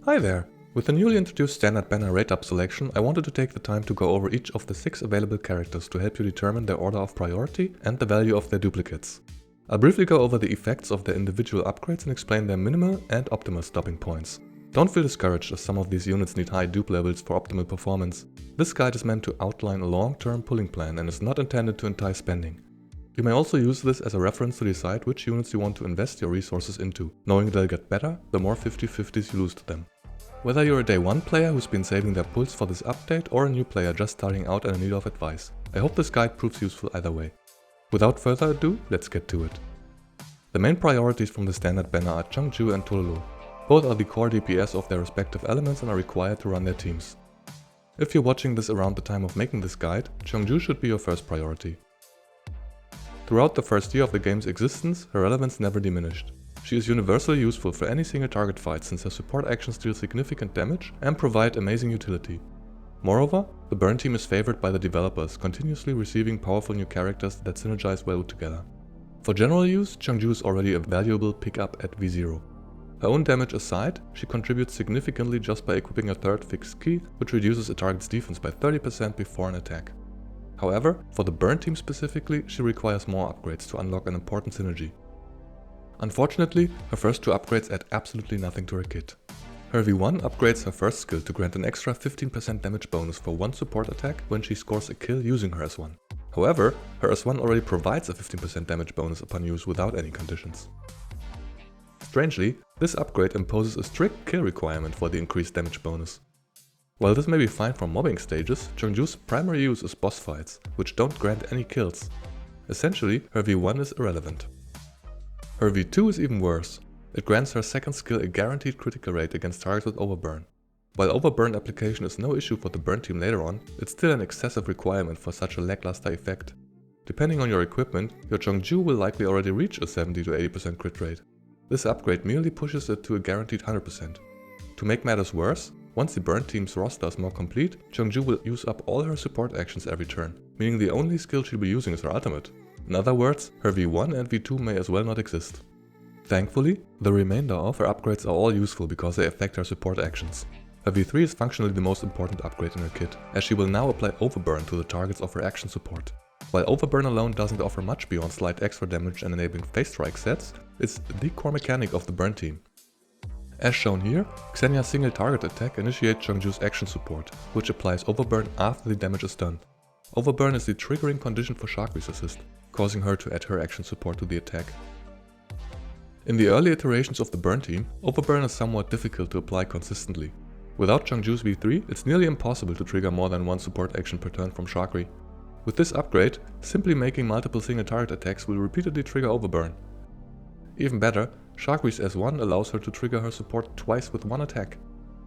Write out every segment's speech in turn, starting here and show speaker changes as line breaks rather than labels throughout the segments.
Hi there! With the newly introduced standard banner rate-up selection, I wanted to take the time to go over each of the 6 available characters to help you determine their order of priority and the value of their duplicates. I'll briefly go over the effects of their individual upgrades and explain their minimal and optimal stopping points. Don't feel discouraged as some of these units need high dupe levels for optimal performance. This guide is meant to outline a long-term pulling plan and is not intended to entice spending. You may also use this as a reference to decide which units you want to invest your resources into, knowing they'll get better the more 50-50s you lose to them. Whether you're a day 1 player who's been saving their pulls for this update or a new player just starting out and in need of advice, I hope this guide proves useful either way. Without further ado, let's get to it. The main priorities from the standard banner are Qiongjiu and Tololo. Both are the core DPS of their respective elements and are required to run their teams. If you're watching this around the time of making this guide, Qiongjiu should be your first priority. Throughout the first year of the game's existence, her relevance never diminished. She is universally useful for any single target fight since her support actions deal significant damage and provide amazing utility. Moreover, the burn team is favored by the developers, continuously receiving powerful new characters that synergize well together. For general use, Qiongjiu is already a valuable pickup at V0. Her own damage aside, she contributes significantly just by equipping a third fixed key, which reduces a target's defense by 30% before an attack. However, for the burn team specifically, she requires more upgrades to unlock an important synergy. Unfortunately, her first 2 upgrades add absolutely nothing to her kit. Her V1 upgrades her first skill to grant an extra 15% damage bonus for 1 support attack when she scores a kill using her S1. However, her S1 already provides a 15% damage bonus upon use without any conditions. Strangely, this upgrade imposes a strict kill requirement for the increased damage bonus. While this may be fine for mobbing stages, Qiongjiu's primary use is boss fights, which don't grant any kills. Essentially, her V1 is irrelevant. Her V2 is even worse. It grants her second skill a guaranteed critical rate against targets with overburn. While overburn application is no issue for the burn team later on, it's still an excessive requirement for such a lackluster effect. Depending on your equipment, your Qiongjiu will likely already reach a 70 to 80% crit rate. This upgrade merely pushes it to a guaranteed 100%. To make matters worse, once the burn team's roster is more complete, Qiongjiu will use up all her support actions every turn, meaning the only skill she'll be using is her ultimate. In other words, her V1 and V2 may as well not exist. Thankfully, the remainder of her upgrades are all useful because they affect her support actions. Her V3 is functionally the most important upgrade in her kit, as she will now apply overburn to the targets of her action support. While overburn alone doesn't offer much beyond slight extra damage and enabling phase strike sets, it's the core mechanic of the burn team. As shown here, Xenia's single target attack initiates Qiongjiu's action support, which applies overburn after the damage is done. Overburn is the triggering condition for Shakri's assist, causing her to add her action support to the attack. In the early iterations of the burn team, overburn is somewhat difficult to apply consistently. Without Qiongjiu's V3, it's nearly impossible to trigger more than 1 support action per turn from Shakri. With this upgrade, simply making multiple single target attacks will repeatedly trigger overburn. Even better, Shakri's S1 allows her to trigger her support twice with 1 attack.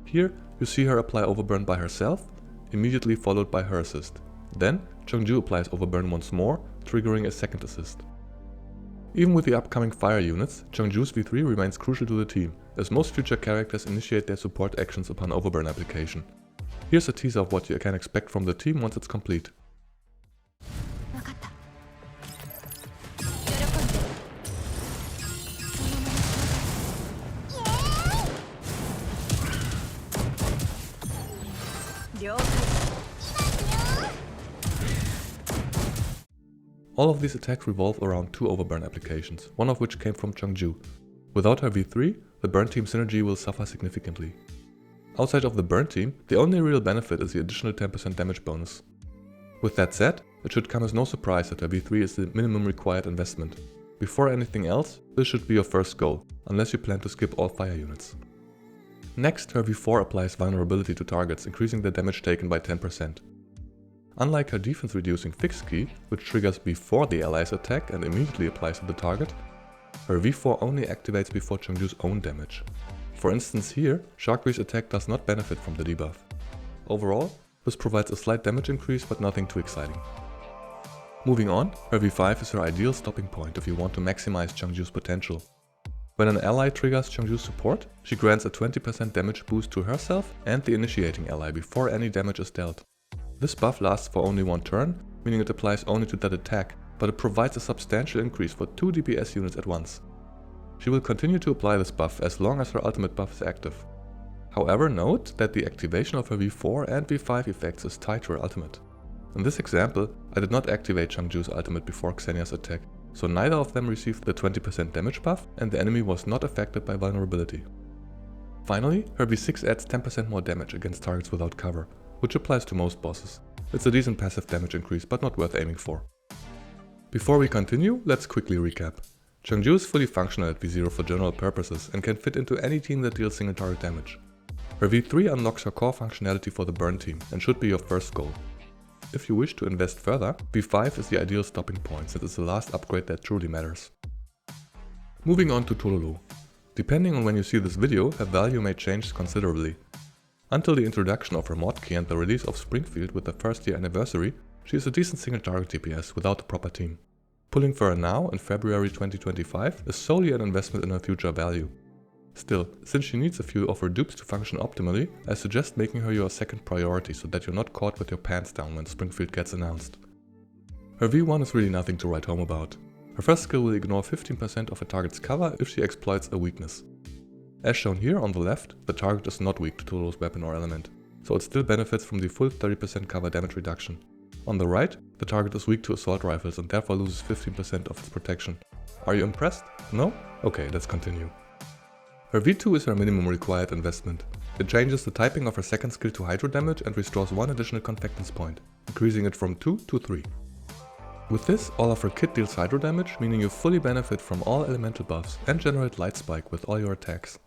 Here, you see her apply overburn by herself, immediately followed by her assist. Then, Qiongjiu applies overburn once more, triggering a second assist. Even with the upcoming fire units, Qiongjiu's V3 remains crucial to the team, as most future characters initiate their support actions upon overburn application. Here's a teaser of what you can expect from the team once it's complete. All of these attacks revolve around 2 overburn applications, one of which came from Qiongjiu. Without her V3, the burn team synergy will suffer significantly. Outside of the burn team, the only real benefit is the additional 10% damage bonus. With that said, it should come as no surprise that her V3 is the minimum required investment. Before anything else, this should be your first goal, unless you plan to skip all fire units. Next, her V4 applies vulnerability to targets, increasing their damage taken by 10%. Unlike her defense reducing fixed key, which triggers before the ally's attack and immediately applies to the target, her V4 only activates before Qiongjiu's own damage. For instance here, Shakri's attack does not benefit from the debuff. Overall, this provides a slight damage increase but nothing too exciting. Moving on, her V5 is her ideal stopping point if you want to maximize Qiongjiu's potential. When an ally triggers Qiongjiu's support, she grants a 20% damage boost to herself and the initiating ally before any damage is dealt. This buff lasts for only 1 turn, meaning it applies only to that attack, but it provides a substantial increase for 2 DPS units at once. She will continue to apply this buff as long as her ultimate buff is active. However, note that the activation of her V4 and V5 effects is tied to her ultimate. In this example, I did not activate Qiongjiu's ultimate before Xenia's attack, so neither of them received the 20% damage buff and the enemy was not affected by vulnerability. Finally, her V6 adds 10% more damage against targets without cover, which applies to most bosses. It's a decent passive damage increase, but not worth aiming for. Before we continue, let's quickly recap. Qiongjiu is fully functional at V0 for general purposes and can fit into any team that deals single target damage. Her V3 unlocks her core functionality for the burn team and should be your first goal. If you wish to invest further, V5 is the ideal stopping point since it's the last upgrade that truly matters. Moving on to Tololo. Depending on when you see this video, her value may change considerably. Until the introduction of her mod key and the release of Springfield with the first year anniversary, she is a decent single target DPS without a proper team. Pulling for her now in February 2025 is solely an investment in her future value. Still, since she needs a few of her dupes to function optimally, I suggest making her your second priority so that you're not caught with your pants down when Springfield gets announced. Her V1 is really nothing to write home about. Her first skill will ignore 15% of a target's cover if she exploits a weakness. As shown here on the left, the target is not weak to Tololo's weapon or element, so it still benefits from the full 30% cover damage reduction. On the right, the target is weak to assault rifles and therefore loses 15% of its protection. Are you impressed? No? Okay, let's continue. Her V2 is her minimum required investment. It changes the typing of her second skill to hydro damage and restores 1 additional confectance point, increasing it from 2 to 3. With this, all of her kit deals hydro damage, meaning you fully benefit from all elemental buffs and generate light spike with all your attacks.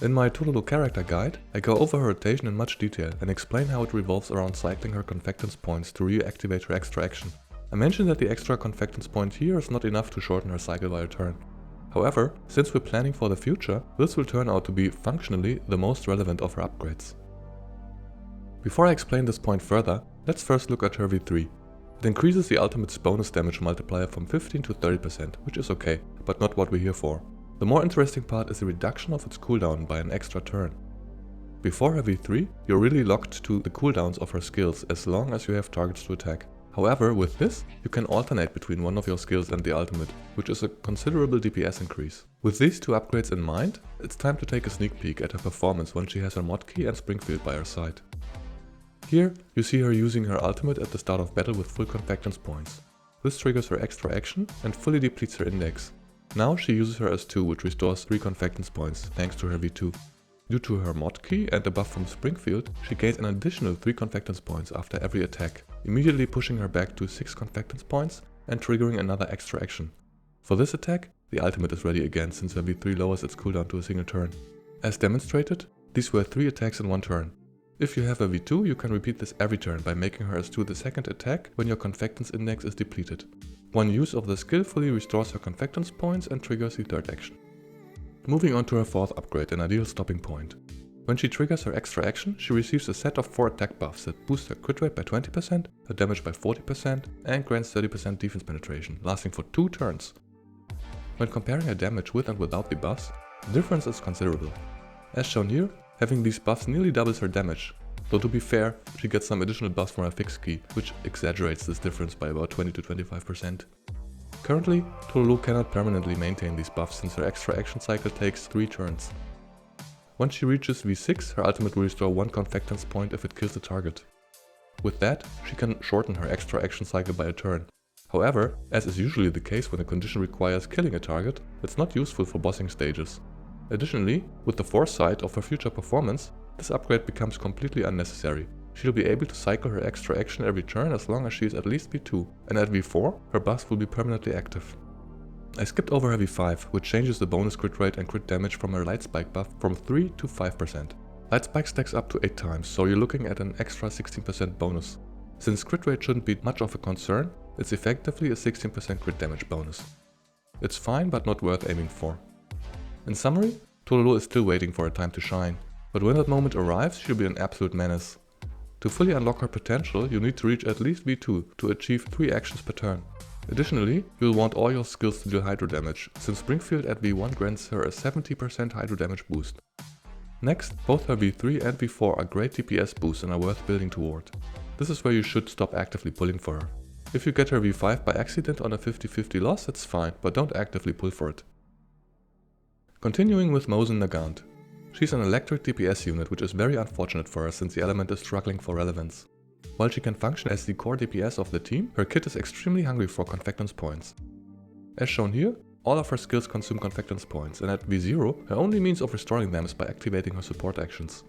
In my Tololo character guide, I go over her rotation in much detail and explain how it revolves around cycling her confectance points to reactivate her extra action. I mentioned that the extra confectance point here is not enough to shorten her cycle by a turn. However, since we're planning for the future, this will turn out to be functionally the most relevant of her upgrades. Before I explain this point further, let's first look at her V3. It increases the ultimate's bonus damage multiplier from 15 to 30%, which is okay, but not what we're here for. The more interesting part is the reduction of its cooldown by an extra turn. Before her V3, you're really locked to the cooldowns of her skills as long as you have targets to attack. However, with this, you can alternate between one of your skills and the ultimate, which is a considerable DPS increase. With these two upgrades in mind, it's time to take a sneak peek at her performance when she has her mod key and Springfield by her side. Here, you see her using her ultimate at the start of battle with full confectance points. This triggers her extra action and fully depletes her index. Now she uses her S2, which restores 3 confectance points, thanks to her V2. Due to her mod key and a buff from Springfield, she gains an additional 3 confectance points after every attack, immediately pushing her back to 6 confectance points and triggering another extra action. For this attack, the ultimate is ready again since her V3 lowers its cooldown to a single turn. As demonstrated, these were 3 attacks in one turn. If you have a V2, you can repeat this every turn by making her S2 the second attack when your confectance index is depleted. One use of the skill fully restores her confectance points and triggers the third action. Moving on to her fourth upgrade, an ideal stopping point. When she triggers her extra action, she receives a set of 4 attack buffs that boost her crit rate by 20%, her damage by 40%, and grants 30% defense penetration, lasting for 2 turns. When comparing her damage with and without the buffs, the difference is considerable. As shown here, having these buffs nearly doubles her damage, though to be fair, she gets some additional buffs from her fixed key, which exaggerates this difference by about 20 to 25%. Currently, Tololo cannot permanently maintain these buffs since her extra action cycle takes 3 turns. Once she reaches V6, her ultimate will restore 1 confectance point if it kills the target. With that, she can shorten her extra action cycle by a turn. However, as is usually the case when a condition requires killing a target, it's not useful for bossing stages. Additionally, with the foresight of her future performance, this upgrade becomes completely unnecessary. She'll be able to cycle her extra action every turn as long as she is at least V2, and at V4, her buffs will be permanently active. I skipped over her V5, which changes the bonus crit rate and crit damage from her light spike buff from 3 to 5%. Light spike stacks up to 8 times, so you're looking at an extra 16% bonus. Since crit rate shouldn't be much of a concern, it's effectively a 16% crit damage bonus. It's fine, but not worth aiming for. In summary, Tololo is still waiting for her time to shine, but when that moment arrives, she'll be an absolute menace. To fully unlock her potential, you need to reach at least V2 to achieve 3 actions per turn. Additionally, you'll want all your skills to deal hydro damage, since Springfield at V1 grants her a 70% hydro damage boost. Next, both her V3 and V4 are great DPS boosts and are worth building toward. This is where you should stop actively pulling for her. If you get her V5 by accident on a 50-50 loss, that's fine, but don't actively pull for it. Continuing with Mosin-Nagant. She's an electric DPS unit, which is very unfortunate for her since the element is struggling for relevance. While she can function as the core DPS of the team, her kit is extremely hungry for confectance points. As shown here, all of her skills consume confectance points, and at V0, her only means of restoring them is by activating her support actions.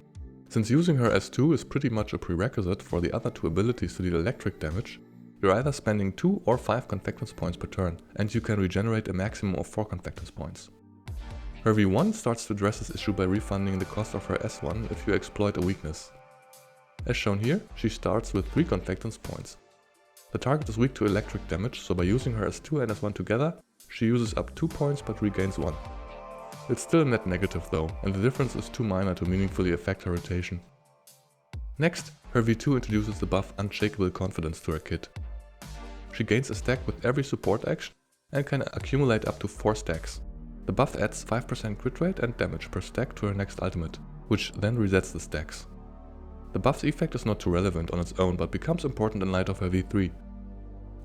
Since using her S2 is pretty much a prerequisite for the other two abilities to deal electric damage, you're either spending 2 or 5 confectance points per turn, and you can regenerate a maximum of 4 confectance points. Her V1 starts to address this issue by refunding the cost of her S1 if you exploit a weakness. As shown here, she starts with 3 confectance points. The target is weak to electric damage, so by using her S2 and S1 together, she uses up 2 points but regains 1. It's still net negative though, and the difference is too minor to meaningfully affect her rotation. Next, her V2 introduces the buff Unshakable Confidence to her kit. She gains a stack with every support action and can accumulate up to 4 stacks. The buff adds 5% crit rate and damage per stack to her next ultimate, which then resets the stacks. The buff's effect is not too relevant on its own, but becomes important in light of her V3.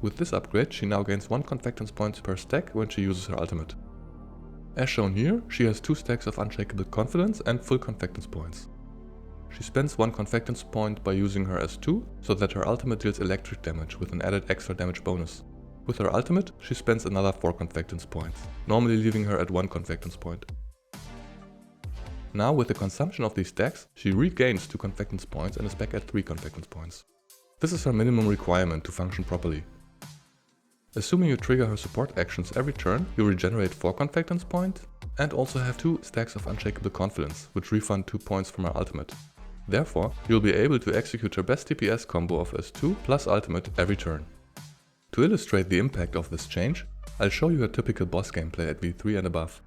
With this upgrade, she now gains 1 confectance point per stack when she uses her ultimate. As shown here, she has 2 stacks of Unshakable Confidence and full confectance points. She spends 1 confectance point by using her S2, so that her ultimate deals electric damage with an added extra damage bonus. With her ultimate, she spends another 4 confectance points, normally leaving her at 1 confectance point. Now with the consumption of these stacks, she regains 2 confectance points and is back at 3 confectance points. This is her minimum requirement to function properly. Assuming you trigger her support actions every turn, you regenerate 4 confectance points and also have 2 stacks of Unshakable Confidence, which refund 2 points from her ultimate. Therefore, you'll be able to execute her best DPS combo of S2 plus ultimate every turn. To illustrate the impact of this change, I'll show you a typical boss gameplay at V3 and above.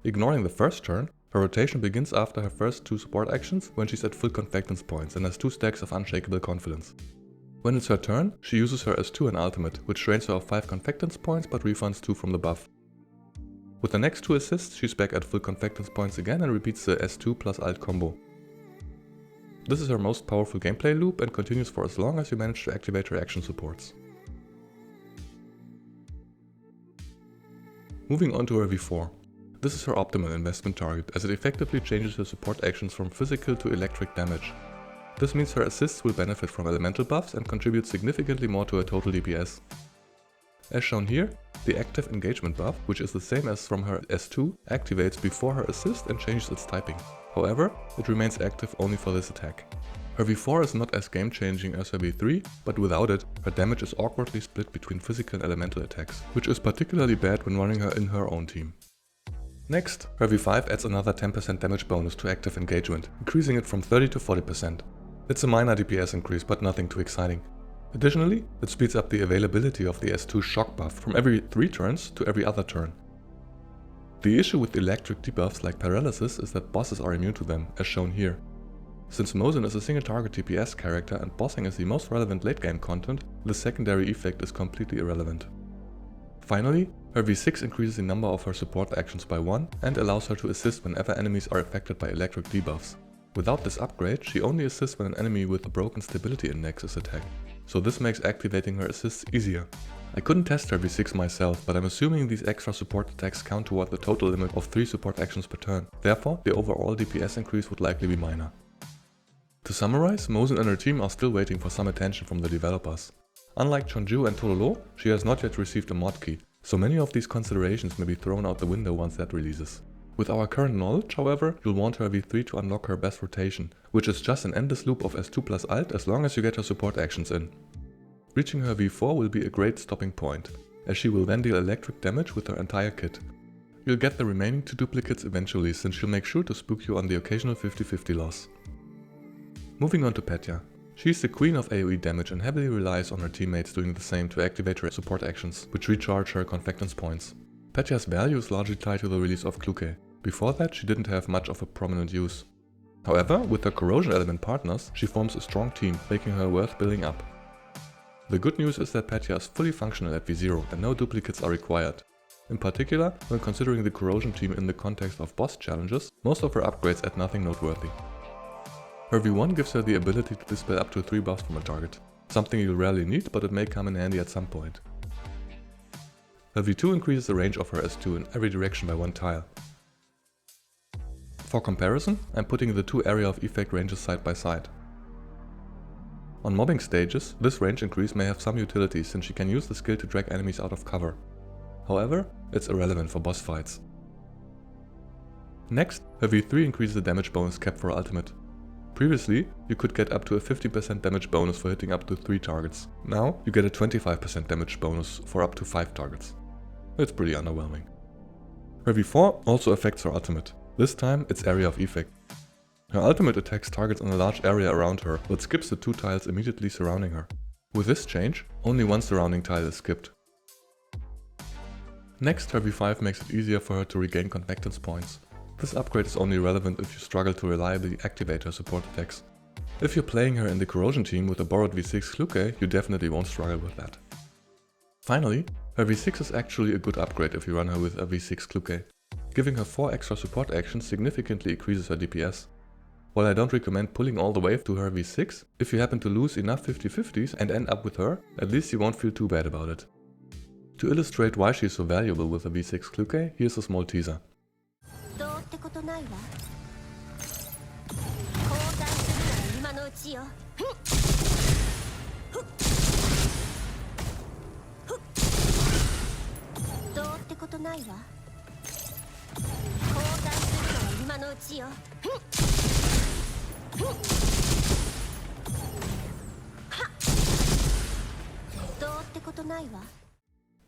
Ignoring the first turn, her rotation begins after her first 2 support actions when she's at full confectance points and has 2 stacks of Unshakable Confidence. When it's her turn, she uses her S2 and ultimate, which drains her of 5 confectance points but refunds 2 from the buff. With the next 2 assists, she's back at full confectance points again and repeats the S2 plus ult combo. This is her most powerful gameplay loop and continues for as long as you manage to activate her action supports. Moving on to her V4. This is her optimal investment target, as it effectively changes her support actions from physical to electric damage. This means her assists will benefit from elemental buffs and contribute significantly more to her total DPS. As shown here, the active engagement buff, which is the same as from her S2, activates before her assist and changes its typing. However, it remains active only for this attack. Her V4 is not as game-changing as her V3, but without it, her damage is awkwardly split between physical and elemental attacks, which is particularly bad when running her in her own team. Next, her V5 adds another 10% damage bonus to active engagement, increasing it from 30 to 40%. It's a minor DPS increase, but nothing too exciting. Additionally, it speeds up the availability of the S2 shock buff from every 3 turns to every other turn. The issue with electric debuffs like paralysis is that bosses are immune to them, as shown here. Since Mosin is a single target DPS character and bossing is the most relevant late game content, the secondary effect is completely irrelevant. Finally, her V6 increases the number of her support actions by 1 and allows her to assist whenever enemies are affected by electric debuffs. Without this upgrade, she only assists when an enemy with a broken stability index is attacked, so this makes activating her assists easier. I couldn't test her V6 myself, but I'm assuming these extra support attacks count toward the total limit of 3 support actions per turn, therefore the overall DPS increase would likely be minor. To summarize, Mosin and her team are still waiting for some attention from the developers. Unlike Qiongjiu and Tololo, she has not yet received a mod key, so many of these considerations may be thrown out the window once that releases. With our current knowledge, however, you'll want her V3 to unlock her best rotation, which is just an endless loop of S2 plus ult as long as you get her support actions in. Reaching her V4 will be a great stopping point, as she will then deal electric damage with her entire kit. You'll get the remaining 2 duplicates eventually, since she'll make sure to spook you on the occasional 50-50 loss. Moving on to Peritya. She's the queen of AoE damage and heavily relies on her teammates doing the same to activate her support actions, which recharge her confectance points. Peritya's value is largely tied to the release of Qiongjiu. Before that, she didn't have much of a prominent use. However, with her corrosion element partners, she forms a strong team, making her worth building up. The good news is that Peritya is fully functional at V0 and no duplicates are required. In particular, when considering the corrosion team in the context of boss challenges, most of her upgrades add nothing noteworthy. Her V1 gives her the ability to dispel up to 3 buffs from a target, something you'll rarely need, but it may come in handy at some point. Her V2 increases the range of her S2 in every direction by 1 tile. For comparison, I'm putting the two area of effect ranges side by side. On mobbing stages, this range increase may have some utility since she can use the skill to drag enemies out of cover. However, it's irrelevant for boss fights. Next, her V3 increases the damage bonus capped for her ultimate. Previously, you could get up to a 50% damage bonus for hitting up to 3 targets. Now, you get a 25% damage bonus for up to 5 targets. It's pretty underwhelming. Her V4 also affects her ultimate. This time, it's area of effect. Her ultimate attacks targets in a large area around her, but skips the 2 tiles immediately surrounding her. With this change, only one surrounding tile is skipped. Next, her V5 makes it easier for her to regain convectance points. This upgrade is only relevant if you struggle to reliably activate her support attacks. If you're playing her in the corrosion team with a borrowed V6 Qiongjiu, you definitely won't struggle with that. Finally, her V6 is actually a good upgrade if you run her with a V6 Qiongjiu. Giving her 4 extra support actions significantly increases her DPS. While I don't recommend pulling all the way to her V6, if you happen to lose enough 50-50s and end up with her, at least you won't feel too bad about it. To illustrate why she is so valuable with a V6 Qiongjiu, here's a small teaser.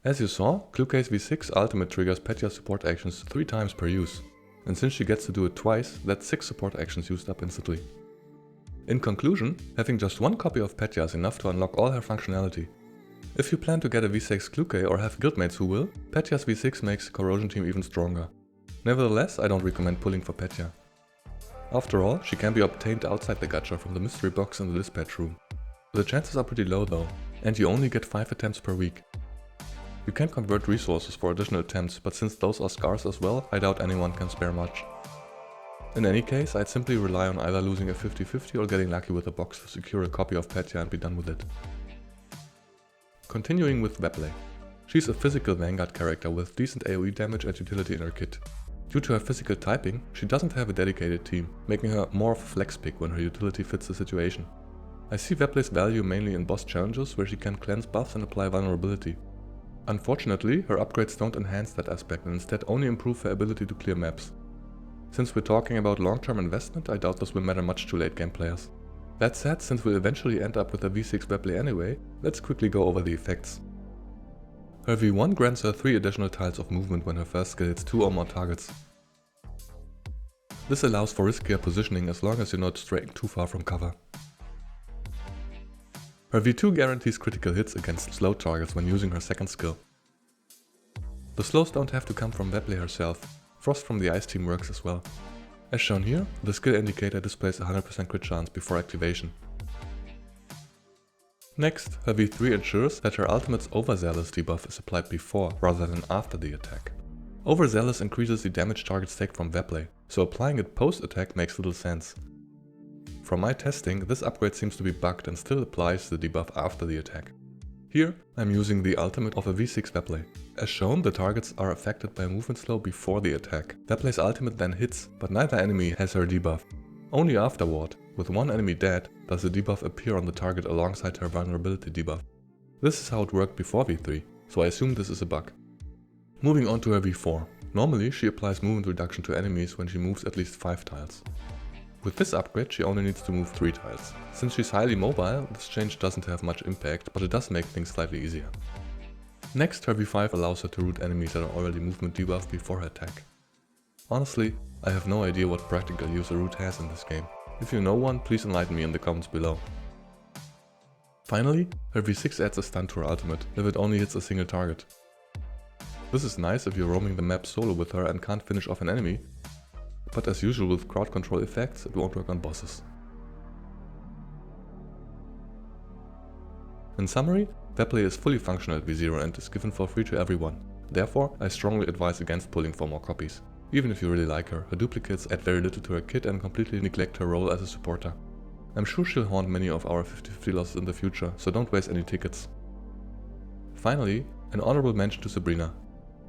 As you saw, Qiongjiu's V6 ultimate triggers Petya's support actions 3 times per use, and since she gets to do it twice, that's 6 support actions used up instantly. In conclusion, having just one copy of Petya is enough to unlock all her functionality. If you plan to get a V6 Qiongjiu or have guildmates who will, Petya's V6 makes the corrosion team even stronger. Nevertheless, I don't recommend pulling for Peritya. After all, she can be obtained outside the gacha from the mystery box in the dispatch room. The chances are pretty low though, and you only get 5 attempts per week. You can convert resources for additional attempts, but since those are scarce as well, I doubt anyone can spare much. In any case, I'd simply rely on either losing a 50-50 or getting lucky with a box to secure a copy of Peritya and be done with it. Continuing with Vepley. She's a physical vanguard character with decent AoE damage and utility in her kit. Due to her physical typing, she doesn't have a dedicated team, making her more of a flex pick when her utility fits the situation. I see Vepley's value mainly in boss challenges where she can cleanse buffs and apply vulnerability. Unfortunately, her upgrades don't enhance that aspect and instead only improve her ability to clear maps. Since we're talking about long-term investment, I doubt this will matter much to late game players. That said, since we'll eventually end up with a V6 Vepley anyway, let's quickly go over the effects. Her V1 grants her 3 additional tiles of movement when her first skill hits 2 or more targets. This allows for riskier positioning as long as you're not straying too far from cover. Her V2 guarantees critical hits against slow targets when using her second skill. The slows don't have to come from Vepley herself, Frost from the Ice team works as well. As shown here, the skill indicator displays a 100% crit chance before activation. Next, her V3 ensures that her ultimate's Overzealous debuff is applied before rather than after the attack. Overzealous increases the damage targets take from Vepley, so applying it post-attack makes little sense. From my testing, this upgrade seems to be bugged and still applies the debuff after the attack. Here, I'm using the ultimate of a V6 Vepley. As shown, the targets are affected by a movement slow before the attack. Vepley's ultimate then hits, but neither enemy has her debuff. Only afterward, with one enemy dead, does the debuff appear on the target alongside her vulnerability debuff. This is how it worked before V3, so I assume this is a bug. Moving on to her V4. Normally, she applies movement reduction to enemies when she moves at least 5 tiles. With this upgrade, she only needs to move 3 tiles. Since she's highly mobile, this change doesn't have much impact, but it does make things slightly easier. Next, her V5 allows her to root enemies that are already movement debuffed before her attack. Honestly, I have no idea what practical use a root has in this game. If you know one, please enlighten me in the comments below. Finally, her V6 adds a stun to her ultimate, if it only hits a single target. This is nice if you're roaming the map solo with her and can't finish off an enemy, but as usual with crowd control effects, it won't work on bosses. In summary, Vepley is fully functional at V0 and is given for free to everyone. Therefore, I strongly advise against pulling for more copies. Even if you really like her duplicates add very little to her kit and completely neglect her role as a supporter. I'm sure she'll haunt many of our 50-50 losses in the future, so don't waste any tickets. Finally, an honorable mention to Sabrina.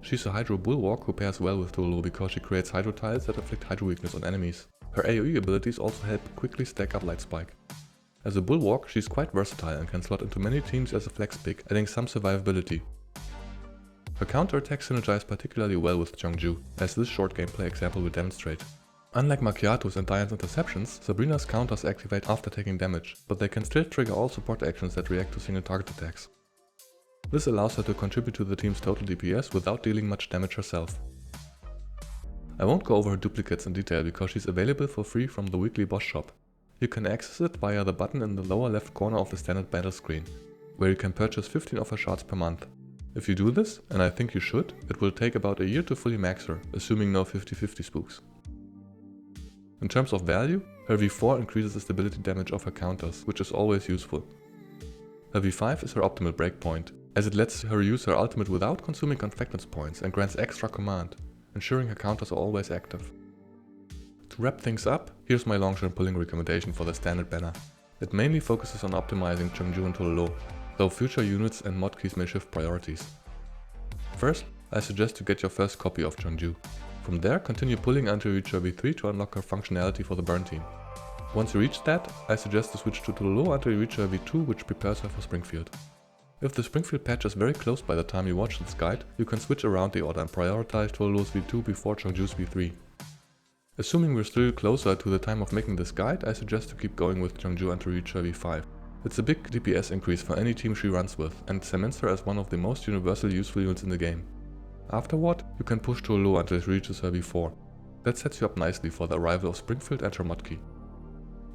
She's a Hydro Bulwark who pairs well with Tololo because she creates Hydro tiles that afflict Hydro weakness on enemies. Her AoE abilities also help quickly stack up Light Spike. As a Bulwark, she's quite versatile and can slot into many teams as a flex pick, adding some survivability. Her counterattacks synergize particularly well with Qiongjiu, as this short gameplay example will demonstrate. Unlike Macchiato's and Diane's interceptions, Sabrina's counters activate after taking damage, but they can still trigger all support actions that react to single target attacks. This allows her to contribute to the team's total DPS without dealing much damage herself. I won't go over her duplicates in detail because she's available for free from the weekly boss shop. You can access it via the button in the lower left corner of the standard battle screen, where you can purchase 15 of her shards per month. If you do this, and I think you should, it will take about a year to fully max her, assuming no 50-50 spooks. In terms of value, her V4 increases the stability damage of her counters, which is always useful. Her V5 is her optimal breakpoint, as it lets her use her ultimate without consuming confectance points and grants extra command, ensuring her counters are always active. To wrap things up, here's my long-term pulling recommendation for the standard banner. It mainly focuses on optimizing Qiongjiu and Tololo, though future units and mod keys may shift priorities. First, I suggest you get your first copy of Qiongjiu. From there, continue pulling until you reach her V3 to unlock her functionality for the burn team. Once you reach that, I suggest to switch to Tololo until you reach her V2, which prepares her for Springfield. If the Springfield patch is very close by the time you watch this guide, you can switch around the order and prioritize Tololo's V2 before Qiongjiu's V3. Assuming we're still closer to the time of making this guide, I suggest to keep going with Qiongjiu until you reach her V5. It's a big DPS increase for any team she runs with, and cements her as one of the most universally useful units in the game. Afterward, you can push Tololo until it reaches her V4. That sets you up nicely for the arrival of Springfield and her mod key.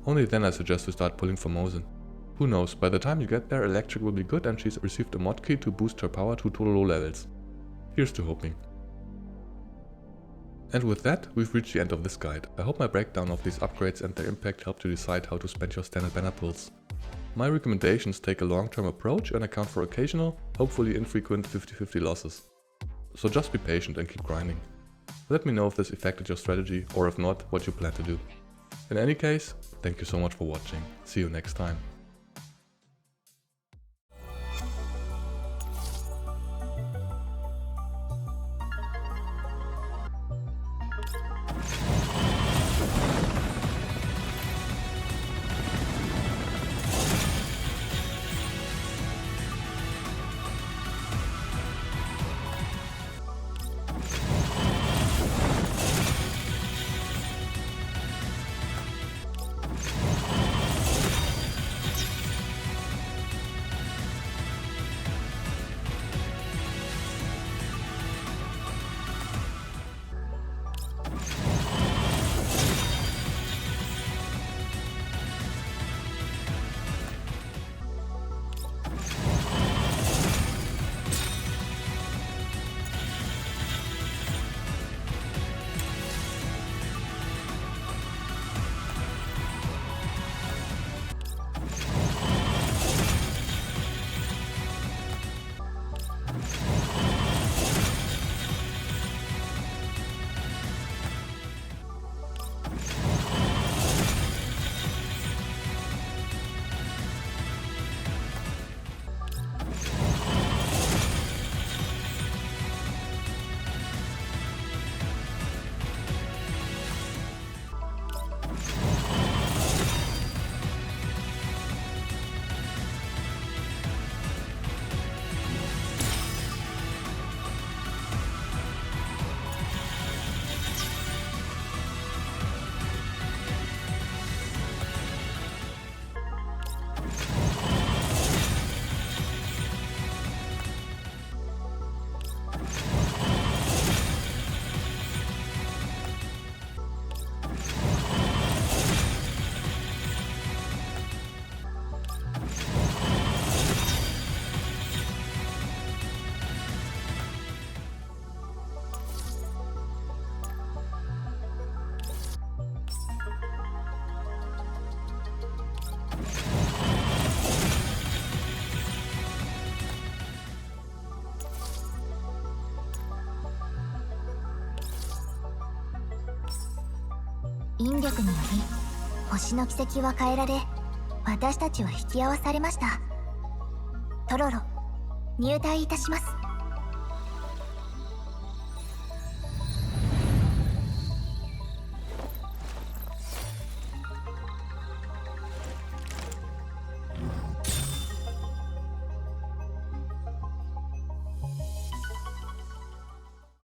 Only then I suggest to start pulling for Mosin. Who knows, by the time you get there, Electric will be good and she's received a mod key to boost her power to Tololo levels. Here's to hoping. And with that, we've reached the end of this guide. I hope my breakdown of these upgrades and their impact helped you decide how to spend your standard banner pulls. My recommendations take a long-term approach and account for occasional, hopefully infrequent 50-50 losses. So just be patient and keep grinding. Let me know if this affected your strategy, or if not, what you plan to do. In any case, thank you so much for watching. See you next time.
引力により星の軌跡は変えられ、私たちは引き合わされました。トロロ、入隊いたします。